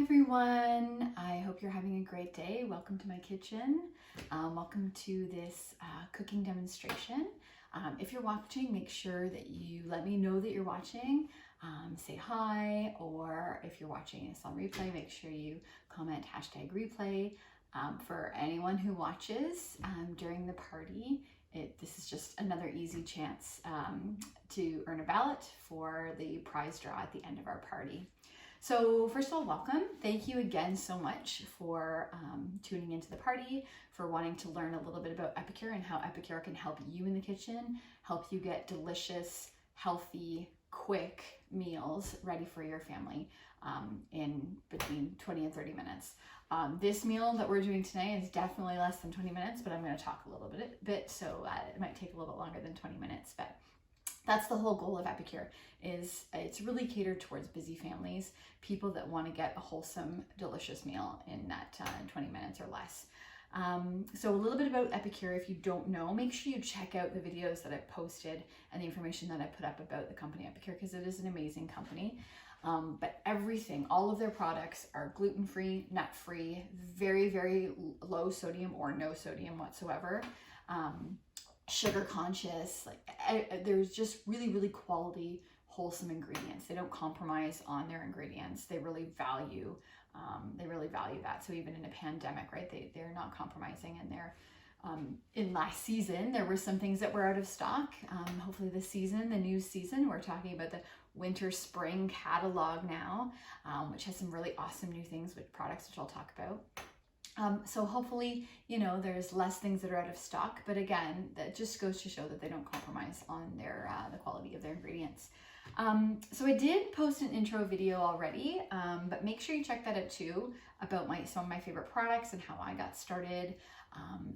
everyone. I hope you're having a great day. Welcome to my kitchen. Welcome to this cooking demonstration. If you're watching, make sure that you let me know that you're watching. Say hi, or if you're watching this on replay, make sure you comment #replay. For anyone who watches during the party, this is just another easy chance to earn a ballot for the prize draw at the end of our party. So first of all, welcome. Thank you again so much for tuning into the party, for wanting to learn a little bit about Epicure and how Epicure can help you in the kitchen, help you get delicious, healthy, quick meals ready for your family in between 20 and 30 minutes. This meal that we're doing tonight is definitely less than 20 minutes, but I'm going to talk a little bit so it might take a little bit longer than 20 minutes, but that's the whole goal of Epicure. It's really catered towards busy families, people that want to get a wholesome, delicious meal in that 20 minutes or less. So a little bit about Epicure. If you don't know, make sure you check out the videos that I've posted and the information that I put up about the company Epicure, because it is an amazing company. But all of their products are gluten-free, nut-free, very, very low sodium or no sodium whatsoever. Sugar conscious, there's just really, really quality, wholesome ingredients. They don't compromise on their ingredients. They really value that. So even in a pandemic, right, they're not compromising, and they're in last season, there were some things that were out of stock. Hopefully this season, the new season, we're talking about the winter spring catalog now, which has some really awesome new things with products, which I'll talk about. So hopefully, there's less things that are out of stock, but again, that just goes to show that they don't compromise on the quality of their ingredients. So I did post an intro video already, but make sure you check that out too, about some of my favorite products and how I got started,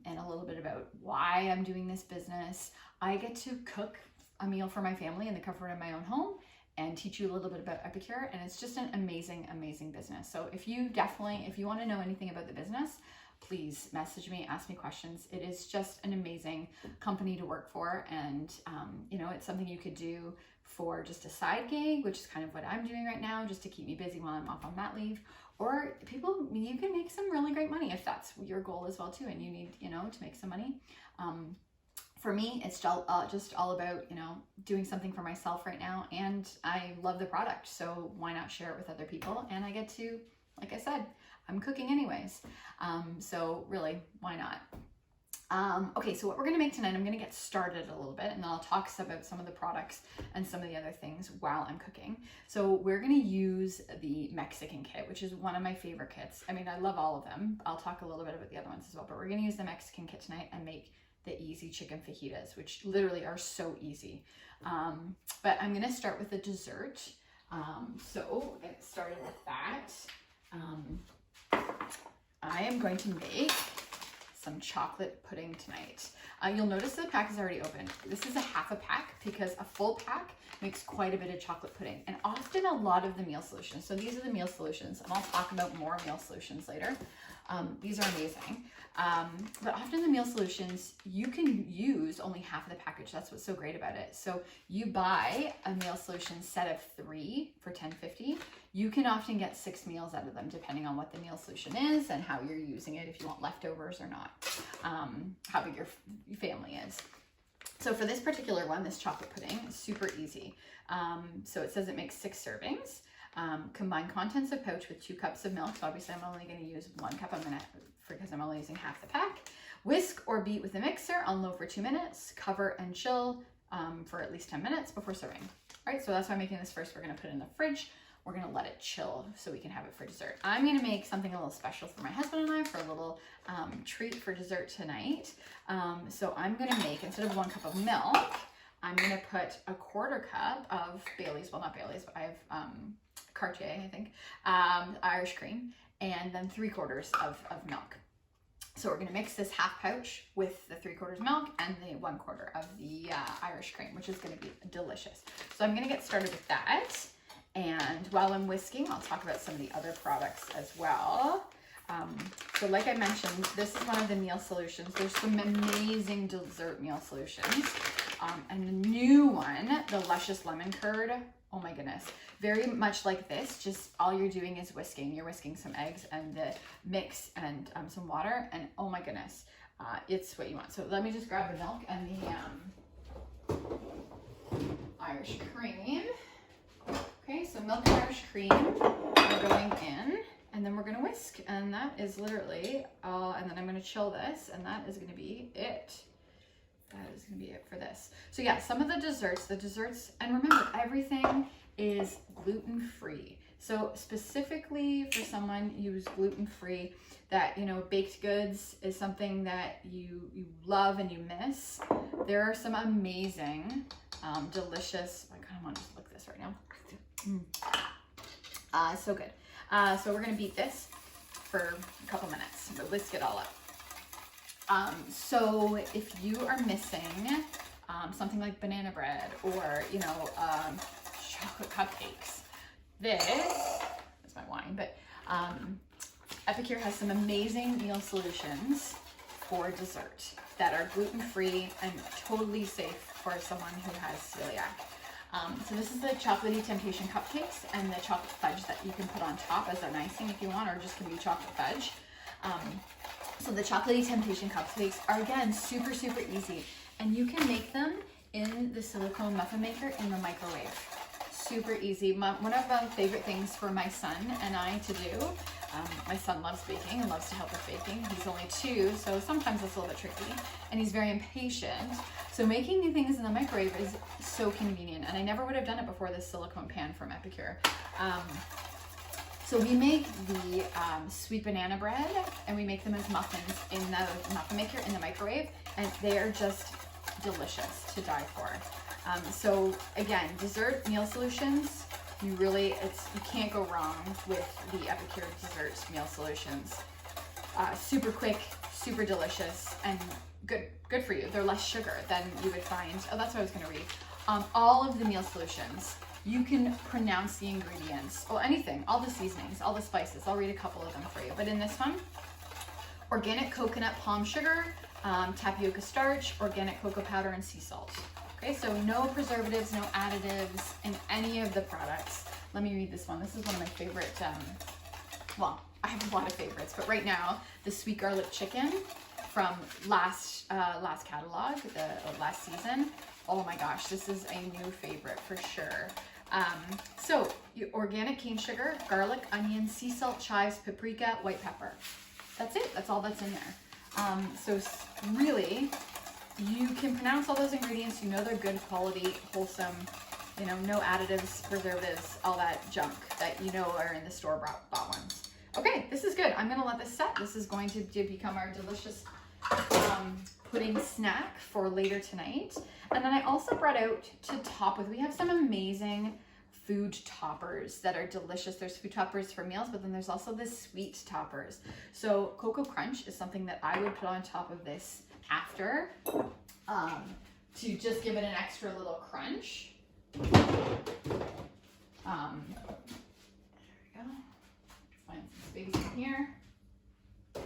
and a little bit about why I'm doing this business. I get to cook a meal for my family in the comfort of my own home and teach you a little bit about Epicure, and it's just an amazing, amazing business. So if you want to know anything about the business, please message me, ask me questions. It is just an amazing company to work for, and it's something you could do for just a side gig, which is kind of what I'm doing right now, just to keep me busy while I'm off on mat leave. Or you can make some really great money if that's your goal as well too, and you need to make some money. For me, it's just all about, doing something for myself right now, and I love the product, so why not share it with other people? And I get to, like I said, I'm cooking anyways, so really, why not? Okay, so what we're gonna make tonight, I'm gonna get started a little bit, and then I'll talk about some of the products and some of the other things while I'm cooking. So we're gonna use the Mexican kit, which is one of my favorite kits. I mean, I love all of them. I'll talk a little bit about the other ones as well, but we're gonna use the Mexican kit tonight and make the easy chicken fajitas, which literally are so easy. But I'm gonna start with the dessert. So we'll get started with that. I am going to make some chocolate pudding tonight. You'll notice the pack is already open. This is a half a pack because a full pack makes quite a bit of chocolate pudding, and often a lot of the meal solutions. So these are the meal solutions, and I'll talk about more meal solutions later. These are amazing. But often the meal solutions, you can use only half of the package. That's what's so great about it. So you buy a meal solution set of 3 for $10.50. You can often get 6 meals out of them, depending on what the meal solution is and how you're using it, if you want leftovers or not, how big your family is. So for this particular one, this chocolate pudding, is super easy. So it says it makes 6 servings. Combine contents of pouch with 2 cups of milk. So obviously I'm only going to use 1 cup a minute because I'm only using half the pack. Whisk or beat with a mixer on low for 2 minutes. Cover and chill for at least 10 minutes before serving. All right, so that's why I'm making this first. We're going to put it in the fridge. We're going to let it chill so we can have it for dessert. I'm going to make something a little special for my husband and I for a little treat for dessert tonight. So I'm going to make, instead of 1 cup of milk, I'm going to put a 1/4 cup of Bailey's, well, not Bailey's, but I have Cartier, I think, Irish cream, and then 3/4 of milk. So we're going to mix this half pouch with the 3/4 milk and the 1/4 of the Irish cream, which is going to be delicious. So I'm going to get started with that. And while I'm whisking, I'll talk about some of the other products as well. So like I mentioned, this is one of the meal solutions. There's some amazing dessert meal solutions. And the new one, the Luscious Lemon Curd, oh my goodness. Very much like this, just all you're doing is whisking. You're whisking some eggs and the mix and some water, and oh my goodness, it's what you want. So let me just grab the milk and the Irish cream. Okay, so milk and Irish cream are going in, and then we're gonna whisk, and that is literally, and then I'm gonna chill this, and that is gonna be it. That is gonna be it for this. So yeah, some of the desserts, and remember, everything is gluten-free. So specifically for someone who's gluten-free, that, you know, baked goods is something that you love and you miss, there are some amazing, delicious, I kind of want to just look this right now. So good. So we're gonna beat this for a couple minutes, but whisk it all up. So if you are missing something like banana bread or, you know, chocolate cupcakes, this is my wine, but Epicure has some amazing meal solutions for dessert that are gluten-free and totally safe for someone who has celiac. So this is the chocolatey temptation cupcakes and the chocolate fudge that you can put on top as an icing if you want, or just can be chocolate fudge. So the chocolatey temptation cupcakes are, again, super, super easy, and you can make them in the silicone muffin maker in the microwave. Super easy. One of my favorite things for my son and I to do. My son loves baking and loves to help with baking. He's only 2, so sometimes it's a little bit tricky, and he's very impatient. So making new things in the microwave is so convenient, and I never would have done it before this silicone pan from Epicure. So we make the sweet banana bread, and we make them as muffins in the muffin maker in the microwave, and they are just delicious to die for. So again, dessert meal solutions, you can't go wrong with the Epicure dessert meal solutions. Super quick, super delicious, and good for you. They're less sugar than you would find. Oh, that's what I was gonna read. All of the meal solutions, you can pronounce the ingredients, or anything, all the seasonings, all the spices. I'll read a couple of them for you. But in this one, organic coconut palm sugar, tapioca starch, organic cocoa powder, and sea salt. Okay, so no preservatives, no additives in any of the products. Let me read this one. This is one of my favorite, well, I have a lot of favorites, but right now, the sweet garlic chicken from last catalog, the last season. Oh my gosh, this is a new favorite for sure. So organic cane sugar, garlic, onion, sea salt, chives, paprika, white pepper. That's it. That's all that's in there. So really, you can pronounce all those ingredients. You know they're good quality, wholesome. You know, no additives, preservatives, all that junk that you know are in the store-bought ones. Okay, this is good. I'm gonna let this set. This is going to become our delicious pudding snack for later tonight. And then I also brought out to top with, we have some amazing food toppers that are delicious. There's food toppers for meals, but then there's also the sweet toppers. So Cocoa Crunch is something that I would put on top of this after to just give it an extra little crunch. There we go. Find some space in here. Bring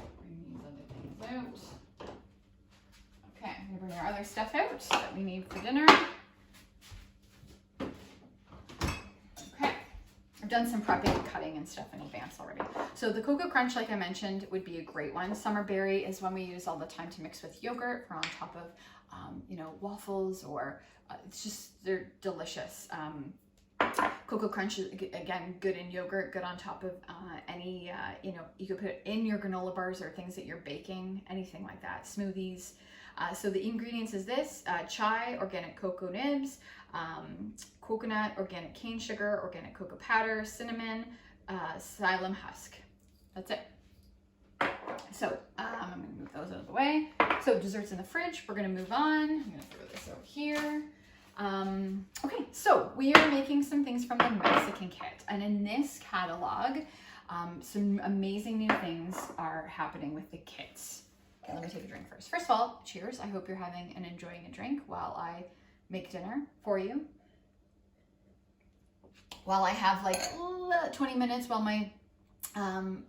these other things out. Okay, I'm gonna bring our other stuff out that we need for dinner. Okay, I've done some prepping and cutting and stuff in advance already. So the Cocoa Crunch, like I mentioned, would be a great one. Summer berry is one we use all the time to mix with yogurt or on top of, you know, waffles, or it's just, they're delicious. Cocoa Crunch is, again, good in yogurt, good on top of any, you know, you could put it in your granola bars or things that you're baking, anything like that, smoothies. So the ingredients is this, chai, organic cocoa nibs, coconut, organic cane sugar, organic cocoa powder, cinnamon, psyllium husk. That's it. So I'm gonna move those out of the way. So desserts in the fridge, we're gonna move on. I'm gonna throw this over here. Okay, so we are making some things from the Mexican kit. And in this catalog, some amazing new things are happening with the kits. Okay, let me take a drink first. First of all, cheers. I hope you're having and enjoying a drink while I make dinner for you. While I have like 20 minutes while my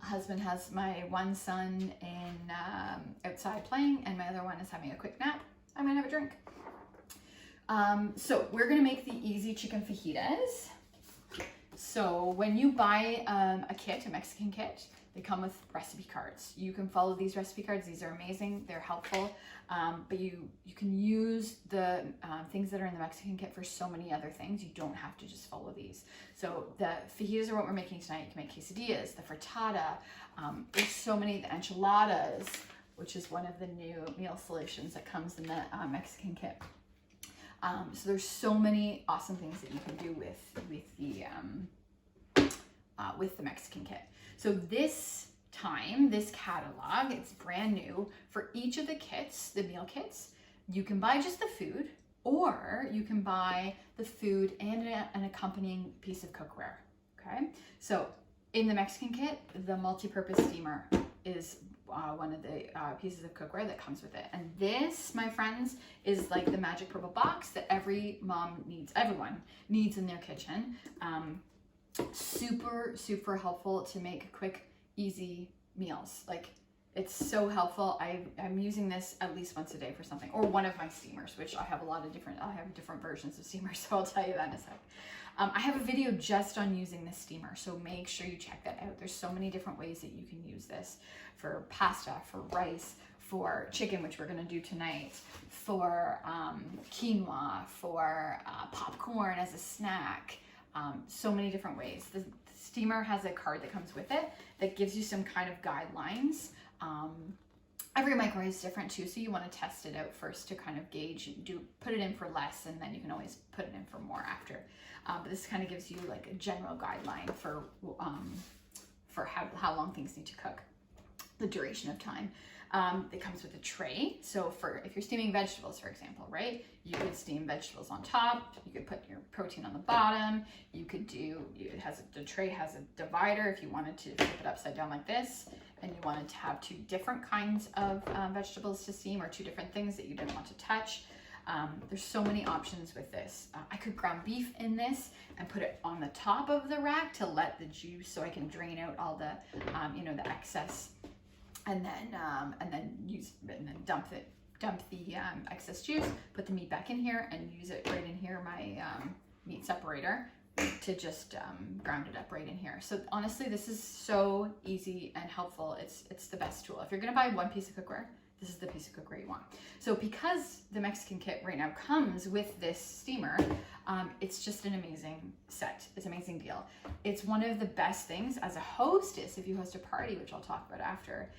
husband has my one son outside playing and my other one is having a quick nap, I'm gonna have a drink. So we're gonna make the easy chicken fajitas. So when you buy a kit, a Mexican kit, they come with recipe cards. You can follow these recipe cards. These are amazing. They're helpful. But you can use the things that are in the Mexican kit for so many other things. You don't have to just follow these. So the fajitas are what we're making tonight. You can make quesadillas, the frittata. There's so many, the enchiladas, which is one of the new meal solutions that comes in the Mexican kit. So there's so many awesome things that you can do with the Mexican kit. So this catalog, it's brand new. For each of the kits, the meal kits, you can buy just the food, or you can buy the food and an accompanying piece of cookware, okay? So in the Mexican kit, the multi-purpose steamer is one of the pieces of cookware that comes with it. And this, my friends, is like the magic purple box that everyone needs in their kitchen. Super, super helpful to make quick, easy meals. Like, it's so helpful. I'm using this at least once a day for something, or one of my steamers, which I have I have different versions of steamers, so I'll tell you that in a sec. I have a video just on using this steamer, so make sure you check that out. There's so many different ways that you can use this for pasta, for rice, for chicken, which we're gonna do tonight, for quinoa, for popcorn as a snack, so many different ways. The steamer has a card that comes with it that gives you some kind of guidelines. Every microwave is different too, so you want to test it out first to kind of gauge, put it in for less, and then you can always put it in for more after. But this kind of gives you like a general guideline for how long things need to cook, the duration of time. It comes with a tray. So if you're steaming vegetables, for example, right? You could steam vegetables on top. You could put your protein on the bottom. You could the tray has a divider if you wanted to flip it upside down like this, and you wanted to have two different kinds of vegetables to steam, or two different things that you didn't want to touch. There's so many options with this. I could ground beef in this and put it on the top of the rack to let the juice, so I can drain out all the, the excess, and then dump the excess juice, put the meat back in here, and use it right in here, my meat separator, to just ground it up right in here. So honestly, this is so easy and helpful. It's the best tool. If you're gonna buy one piece of cookware, this is the piece of cookware you want. So because the Mexican kit right now comes with this steamer, it's just an amazing set. It's an amazing deal. It's one of the best things as a hostess, if you host a party, which I'll talk about after,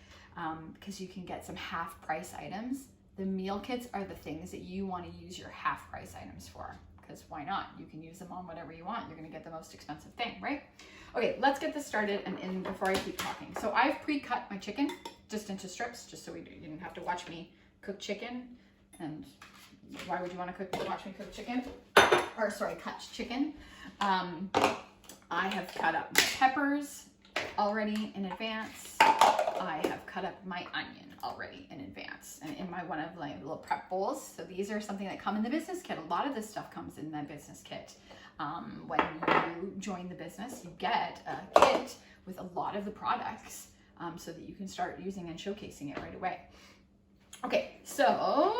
because you can get some half price items. The meal kits are the things that you want to use your half price items for, because why not? You can use them on whatever you want. You're gonna get the most expensive thing, right? Okay, let's get this started, and before I keep talking. So I've pre-cut my chicken just into strips, just so you didn't have to watch me cook chicken. And why would you want to watch me cook chicken? Or sorry, cut chicken. I have cut up my peppers already in advance. I have cut up my onion already in advance, and in one of my little prep bowls. So these are something that come in the business kit. A lot of this stuff comes in the business kit. When you join the business, you get a kit with a lot of the products, so that you can start using and showcasing it right away. Okay, so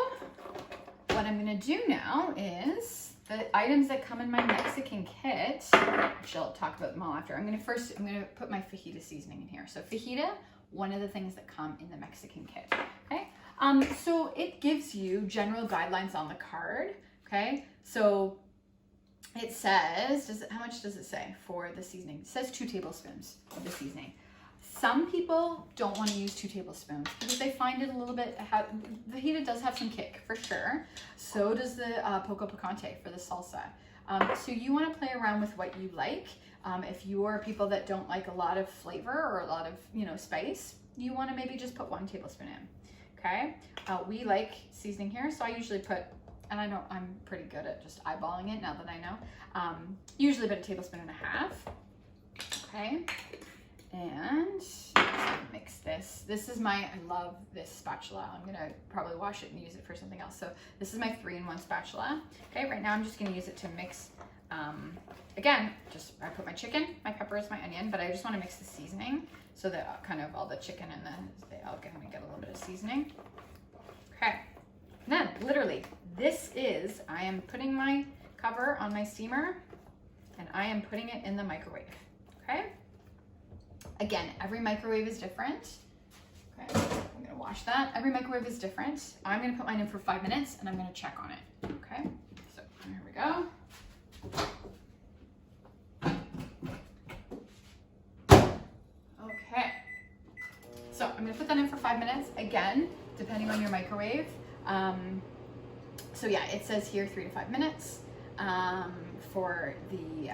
what I'm gonna do now is the items that come in my Mexican kit, which I'll talk about them all after. I'm gonna put my fajita seasoning in here. So fajita, one of the things that come in the Mexican kit, okay? So it gives you general guidelines on the card, okay? So it says, how much does it say for the seasoning? It says 2 tablespoons of the seasoning. Some people don't want to use 2 tablespoons because they find it a little bit, fajita does have some kick for sure. So does the poco picante for the salsa. So you want to play around with what you like. If you are people that don't like a lot of flavor or a lot of, spice, you want to maybe just put 1 tablespoon in, okay? We like seasoning here, so I usually put, and I'm pretty good at just eyeballing it now that I know, usually about 1.5 tablespoons, okay? And mix this. I love this spatula. I'm gonna probably wash it and use it for something else. So this is my 3-in-1 spatula. Okay, right now I'm just gonna use it to mix, again, I put my chicken, my peppers, my onion, but I just wanna mix the seasoning so that kind of all the chicken and they all get a little bit of seasoning. Okay, and then literally I am putting my cover on my steamer and I am putting it in the microwave, okay? Again, every microwave is different. Okay, I'm gonna wash that. Every microwave is different. I'm gonna put mine in for 5 minutes and I'm gonna check on it, okay? So here we go. Okay, so I'm gonna put that in for 5 minutes, again, depending on your microwave. So yeah, it says here 3 to 5 minutes for the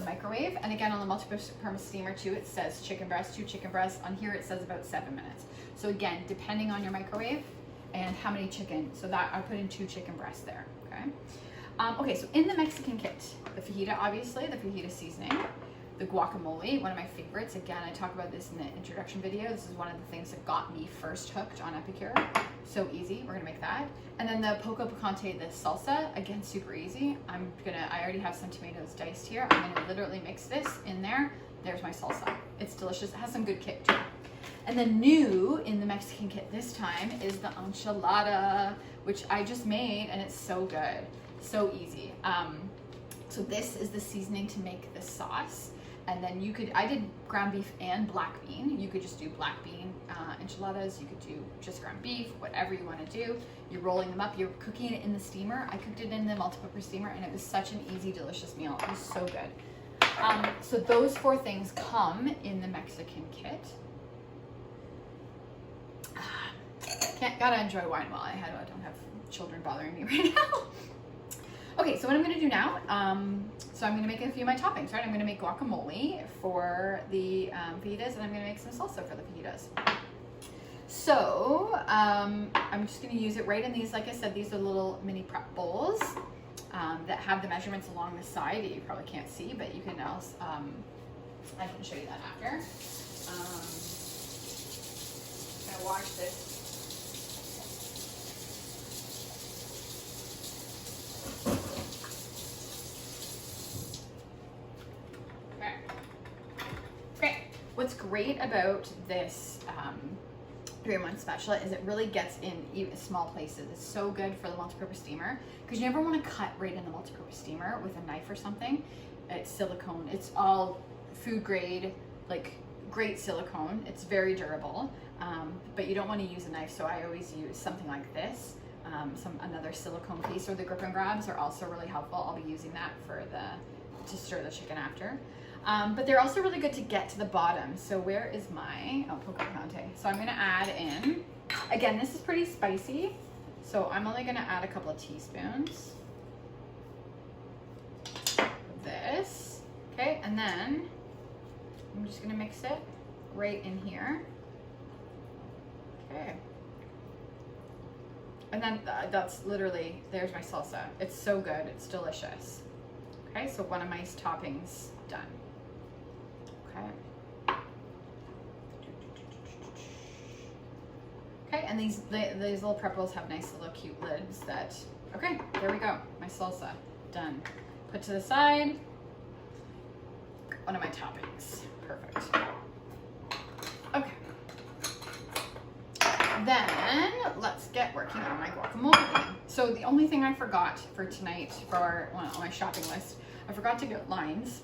microwave. And again, on the multi-purpose steamer too, it says chicken breast, 2 chicken breasts. On here, it says about 7 minutes. So again, depending on your microwave and how many chicken. So that I put in 2 chicken breasts there, okay? Okay, so in the Mexican kit, the fajita, obviously, the fajita seasoning, the guacamole, one of my favorites. Again, I talk about this in the introduction video. This is one of the things that got me first hooked on Epicure. So easy, we're gonna make that. And then the poco picante, the salsa, again, super easy. I already have some tomatoes diced here. I'm gonna literally mix this in there. There's my salsa. It's delicious, it has some good kick too. And then new in the Mexican kit this time is the enchilada, which I just made and it's so good, so easy. So this is the seasoning to make the sauce. And then I did ground beef and black bean. You could just do black bean enchiladas. You could do just ground beef, whatever you want to do. You're rolling them up. You're cooking it in the steamer. I cooked it in the multi-purpose steamer and it was such an easy, delicious meal. It was so good. So those 4 things come in the Mexican kit. Gotta enjoy wine while I don't have children bothering me right now. Okay, so what I'm gonna do now, so I'm gonna make a few of my toppings, right? I'm gonna make guacamole for the fajitas and I'm gonna make some salsa for the fajitas. So I'm just gonna use it right in these, like I said, these are little mini prep bowls that have the measurements along the side that you probably can't see, but you can else, I can show you that after. I'm gonna wash this. What's great about this 3-in-1 spatula is it really gets in even small places. It's so good for the multi-purpose steamer because you never want to cut right in the multi-purpose steamer with a knife or something. It's silicone. It's all food grade, like great silicone. It's very durable, but you don't want to use a knife. So I always use something like this. Another silicone piece, or the grip and grabs are also really helpful. I'll be using that to stir the chicken after. But they're also really good to get to the bottom. So where is my, poco picante. So I'm gonna add in, again, this is pretty spicy. So I'm only gonna add a couple of teaspoons of this, okay? And then I'm just gonna mix it right in here, okay? And then that's literally, there's my salsa. It's so good, it's delicious. Okay, so one of my toppings done. Okay, and these little prep bowls have nice little cute lids that, okay, there we go. My salsa, done. Put to the side, one of my toppings, perfect. Okay, then let's get working on my guacamole. So the only thing I forgot for tonight on my shopping list, I forgot to get limes.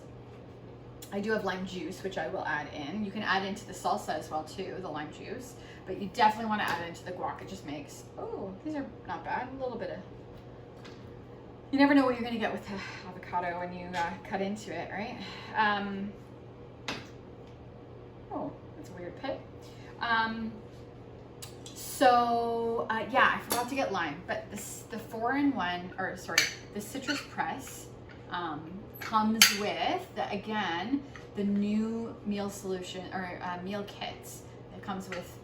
I do have lime juice, which I will add in. You can add into the salsa as well too, the lime juice, but you definitely want to add it into the guac. It just makes, oh, these are not bad. A little bit of, you never know what you're gonna get with the avocado when you cut into it, right? Oh, that's a weird pit. Yeah, I forgot to get lime, but the 4-in-1, the citrus press comes with, the new meal solution, or meal kits. It comes with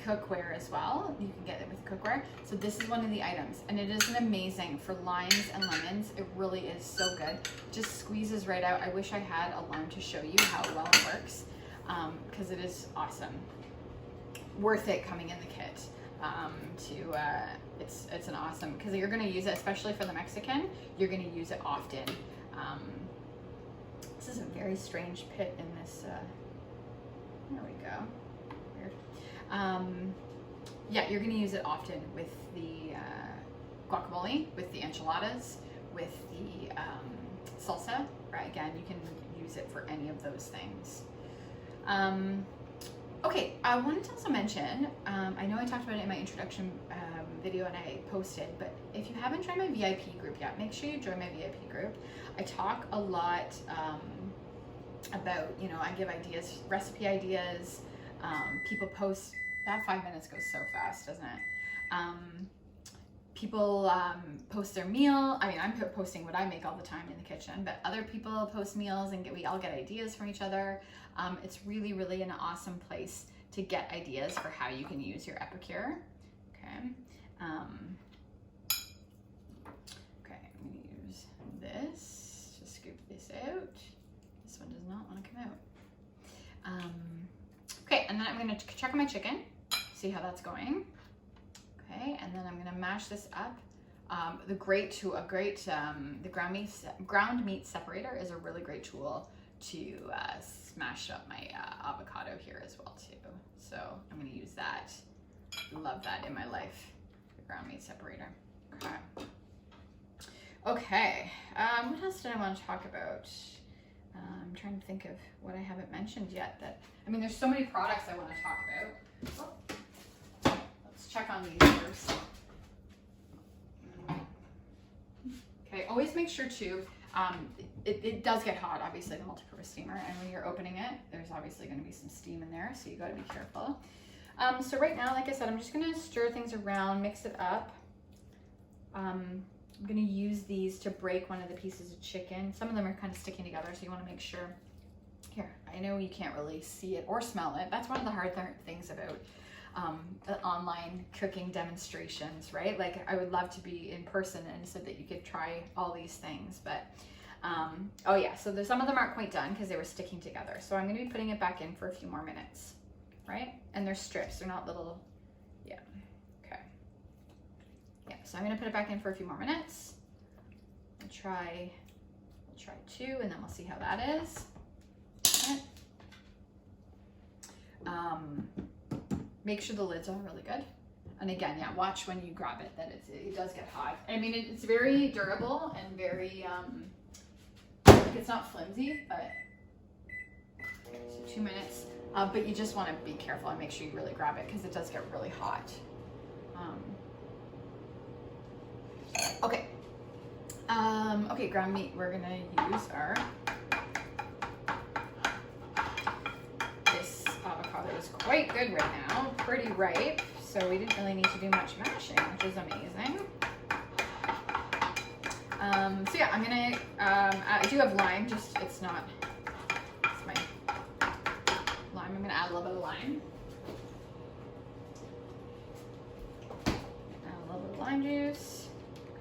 cookware as well. You can get it with cookware. So this is one of the items, and it is amazing for limes and lemons. It really is so good. Just squeezes right out. I wish I had a lime to show you how well it works, because it is awesome. Worth it coming in the kit. It's an awesome, because you're going to use it, especially for the Mexican, you're going to use it often. This is a very strange pit in this, there we go, weird. Yeah, you're going to use it often with the guacamole, with the enchiladas, with the salsa, right? Again, you can use it for any of those things. Okay, I wanted to also mention, I know I talked about it in my introduction video and I posted, but if you haven't joined my VIP group yet, make sure you join my VIP group. I talk a lot about, you know, I give ideas, recipe ideas, people post, that 5 minutes goes so fast, doesn't it? People post their meal. I mean, I'm posting what I make all the time in the kitchen, but other people post meals and we all get ideas from each other. It's really, really an awesome place to get ideas for how you can use your Epicure. Okay. Okay, I'm gonna use this to scoop this out. This one does not want to come out. Okay, and then I'm gonna check on my chicken, see how that's going. Okay, and then I'm gonna mash this up. The ground meat separator is a really great tool to smash up my avocado here as well too. So I'm gonna use that. Love that in my life, the ground meat separator. Okay. Okay, what else did I want to talk about? I'm trying to think of what I haven't mentioned yet. I mean, there's so many products I want to talk about. Let's check on these first. Okay, always make sure to, it does get hot, obviously, the multi-purpose steamer, and when you're opening it, there's obviously going to be some steam in there, so you got to be careful. So right now, like I said, I'm just going to stir things around, mix it up. I'm going to use these to break one of the pieces of chicken. Some of them are kind of sticking together, so you want to make sure. Here, I know you can't really see it or smell it. That's one of the hard things about the online cooking demonstrations, right? Like, I would love to be in person and so that you could try all these things, but oh yeah, so some of them aren't quite done because they were sticking together. So I'm going to be putting it back in for a few more minutes, right? And they're strips, they're not little, yeah, okay. Yeah, so I'm going to put it back in for a few more minutes. We'll try 2, and then we'll see how that is. Okay. Make sure the lid's on really good. And again, yeah, watch when you grab it that it does get hot. I mean, it's very durable and very, like, it's not flimsy, but so 2 minutes. But you just want to be careful and make sure you really grab it because it does get really hot. Okay. Okay, ground meat, we're gonna use our, this avocado is quite good right now, pretty ripe, so we didn't really need to do much mashing, which is amazing. So yeah, I'm gonna, I do have lime, just, it's my lime. I'm gonna add a little bit of lime. Add a little bit of lime juice,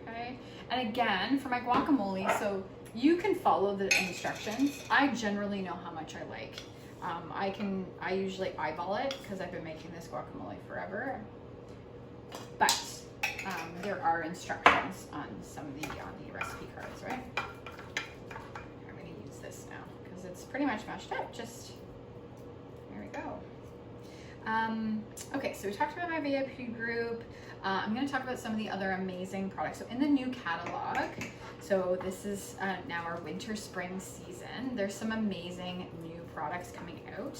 okay. And again, for my guacamole, so you can follow the instructions. I generally know how much I like. I usually eyeball it because I've been making this guacamole forever. But there are instructions on some of the recipe cards, right? I'm going to use this now because it's pretty much mashed up. Just there we go. Okay, so we talked about my VIP group. I'm going to talk about some of the other amazing products. So in the new catalog, so this is now our winter spring season. There's some amazing new products coming out.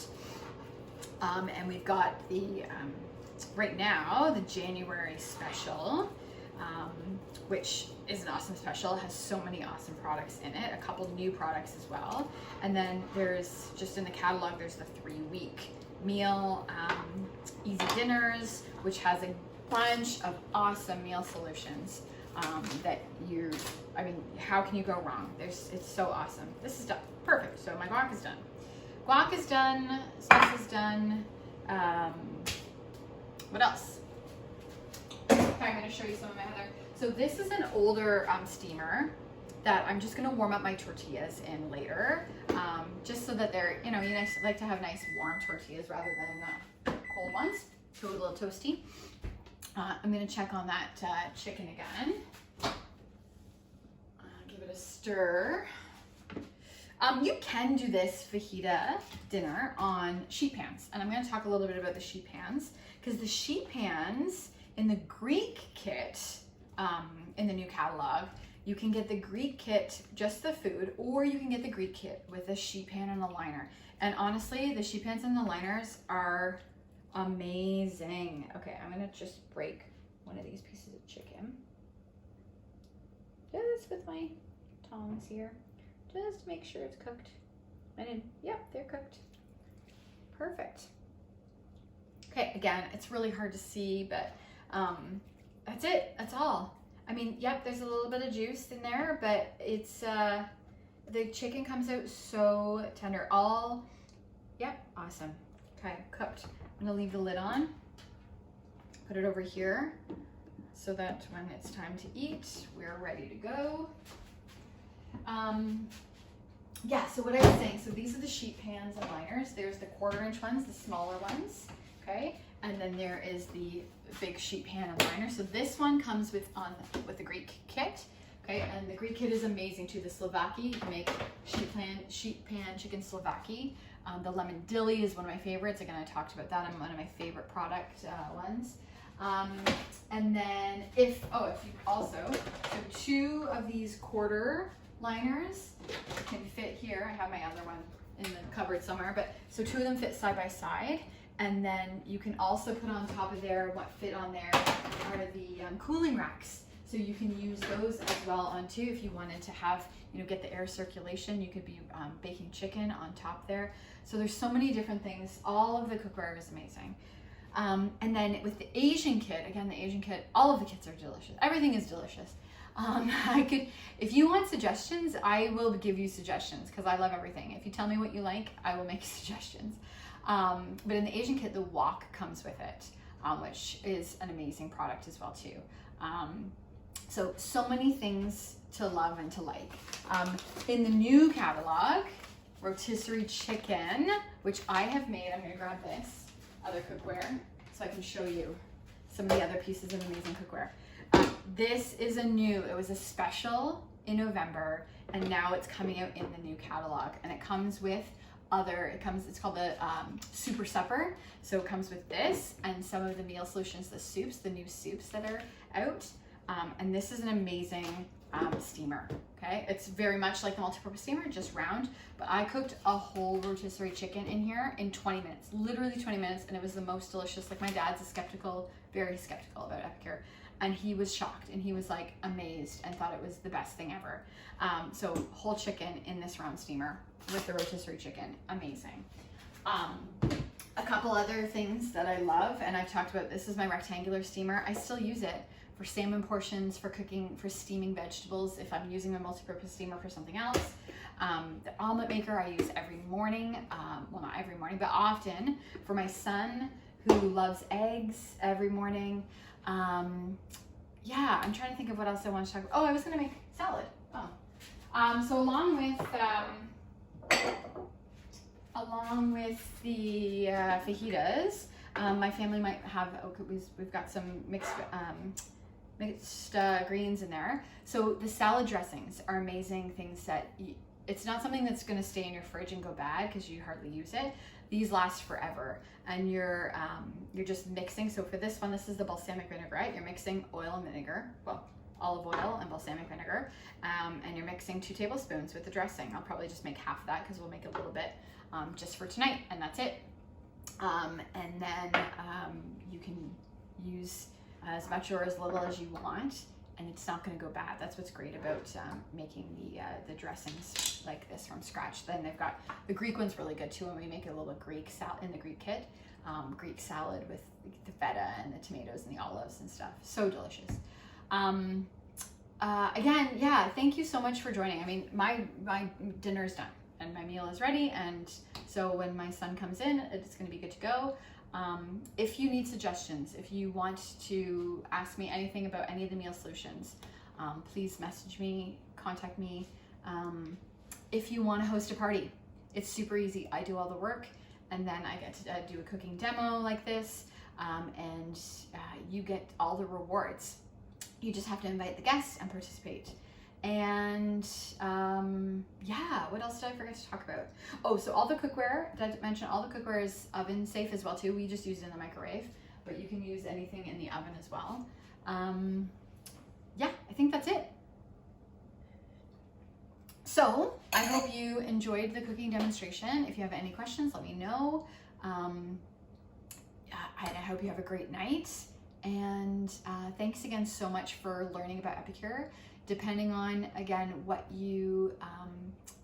And we've got the, right now, the January special, which is an awesome special. It has so many awesome products in it, a couple new products as well. And then there's, just in the catalog, there's the 3-week meal, easy dinners, which has a bunch of awesome meal solutions that I mean, how can you go wrong? It's so awesome. This is done, perfect. So my guac is done. Guac is done, sauce is done. What else? Okay, I'm gonna show you some of my other. So this is an older steamer that I'm just gonna warm up my tortillas in later, just so that they're, you know, you like to have nice warm tortillas rather than cold ones, so a little toasty. I'm gonna check on that chicken again. Give it a stir. You can do this fajita dinner on sheet pans, and I'm going to talk a little bit about the sheet pans because the sheet pans in the Greek kit in the new catalog. You can get the Greek kit, just the food, or you can get the Greek kit with a sheet pan and a liner. And honestly, the sheet pans and the liners are amazing. Okay, I'm gonna just break one of these pieces of chicken. Just with my tongs here, just to make sure it's cooked. And yep, they're cooked. Perfect. Okay, again, it's really hard to see, but that's it, that's all. I mean, yep, there's a little bit of juice in there, but it's, the chicken comes out so tender. Yep, awesome. Okay, cooked. I'm gonna leave the lid on, put it over here, so that when it's time to eat, we're ready to go. Yeah, so what I was saying, so these are the sheet pans and liners. There's the 1/4 inch ones, the smaller ones, okay? And then there is the big sheet pan and liner. So this one comes with the Greek kit, okay? And the Greek kit is amazing too. The Slovaki, you can make sheet pan chicken Slovaki. The lemon dilly is one of my favorites. Again, I talked about that. I'm one of my favorite product ones. And then if you also, so 2 of these 1/4 liners can fit here. I have my other one in the cupboard somewhere, but so 2 of them fit side by side. And then you can also put on top of there, what fit on there are the cooling racks. So you can use those as well on too if you wanted to have, get the air circulation. You could be baking chicken on top there. So there's so many different things. All of the cookware is amazing. And then with the Asian kit, again, the Asian kit, all of the kits are delicious. Everything is delicious. If you want suggestions, I will give you suggestions because I love everything. If you tell me what you like, I will make suggestions. But in the Asian kit, the wok comes with it, which is an amazing product as well too. So many things to love and to like. In the new catalog, rotisserie chicken, which I have made. I'm gonna grab this other cookware so I can show you some of the other pieces of amazing cookware. This is it was a special in November, and now it's coming out in the new catalog, and it comes with it's called the Super Supper. So it comes with this and some of the meal solutions, the new soups that are out. And this is an amazing steamer, okay? It's very much like the multi-purpose steamer, just round, but I cooked a whole rotisserie chicken in here in 20 minutes, literally 20 minutes, and it was the most delicious. Like my dad's very skeptical about Epicure, and he was shocked, and he was like amazed and thought it was the best thing ever. So whole chicken in this round steamer with the rotisserie chicken, amazing. A couple other things that I love, and I've talked about, this is my rectangular steamer. I still use it for salmon portions, for cooking, for steaming vegetables if I'm using my multi-purpose steamer for something else. The omelet maker I use every morning, well not every morning, but often for my son who loves eggs every morning. Yeah, I'm trying to think of what else I want to talk about. Oh, I was gonna make salad. So along with the fajitas, my family might have, we've got some mixed greens in there. So the salad dressings are amazing things that it's not something that's going to stay in your fridge and go bad because you hardly use it. These last forever, and you're just mixing. So for this one, this is the balsamic vinaigrette. You're mixing oil and vinegar, well, olive oil and balsamic vinegar, and you're mixing 2 tablespoons with the dressing. I'll probably just make half of that because we'll make a little bit just for tonight, and that's it. And then you can use as much or as little as you want, and it's not going to go bad. That's what's great about making the dressings like this from scratch. Then they've got the Greek one's really good too, and we make a little Greek salad in the Greek kit, Greek salad with the feta and the tomatoes and the olives and stuff. So delicious. Again, yeah, thank you so much for joining. I mean, my dinner's done and my meal is ready, and so when my son comes in, it's going to be good to go. If you need suggestions, if you want to ask me anything about any of the meal solutions, please message me, contact me. If you want to host a party, it's super easy. I do all the work, and then I get to do a cooking demo like this, and you get all the rewards. You just have to invite the guests and participate. And yeah, what else did I forget to talk about? Oh, so all the cookware, did I mention all the cookware is oven safe as well too. We just use it in the microwave, but you can use anything in the oven as well. Yeah, I I think that's it. So I hope you enjoyed the cooking demonstration. If you have any questions, let me know. And I hope you have a great night. And thanks again so much for learning about Epicure. Depending on, again, what you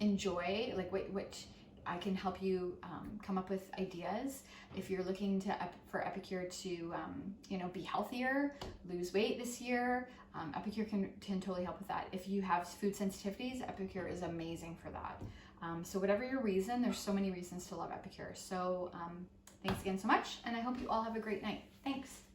enjoy, like which I can help you come up with ideas. If you're looking for Epicure to be healthier, lose weight this year, Epicure can totally help with that. If you have food sensitivities, Epicure is amazing for that. So whatever your reason, there's so many reasons to love Epicure. So thanks again so much, and I hope you all have a great night. Thanks.